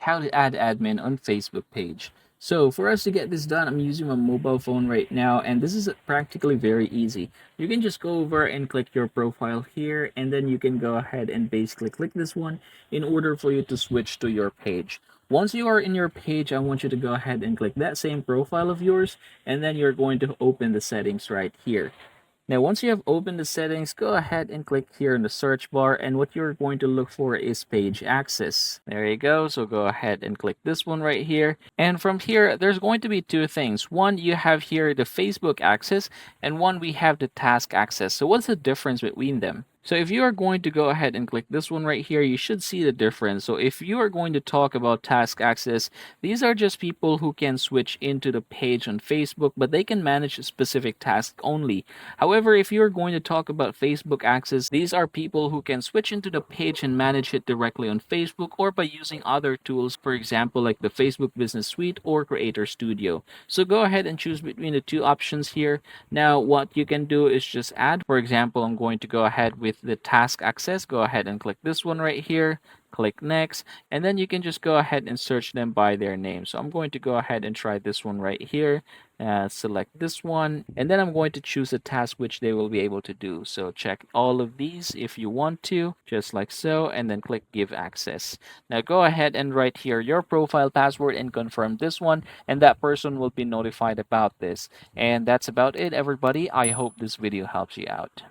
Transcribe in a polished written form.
how to add admin on Facebook page. So for us to get this done, I'm using my mobile phone right now, and this is practically very easy. You can just go over and click your profile here, and then you can go ahead and basically click this one in order for you to switch to your page. Once you are in your page, I want you to go ahead and click that same profile of yours, and then you're going to open the settings right here. Now, once you have opened the settings, go ahead and click here in the search bar, and what you're going to look for is page access. There you go. So go ahead and click this one right here. And from here, there's going to be two things. One, you have here the Facebook access, and one, we have the task access. So what's the difference between them? So if you are going to go ahead and click this one right here, you should see the difference. So if you are going to talk about task access, these are just people who can switch into the page on Facebook, but they can manage a specific task only. However, if you're going to talk about Facebook access, these are people who can switch into the page and manage it directly on Facebook or by using other tools, for example, like the Facebook Business Suite or Creator Studio. So go ahead and choose between the two options here. Now, what you can do is just add, for example, I'm going to go ahead with the task access. Go ahead and click this one right here. Click next, and then you can just go ahead and search them by their name. So I'm going to go ahead and try this one right here. Select this one, and then I'm going to choose a task which they will be able to do. So check all of these if you want to, just like so, and then click give access. Now go ahead and write here your profile password and confirm this one, and that person will be notified about this. And that's about it, everybody. I hope this video helps you out.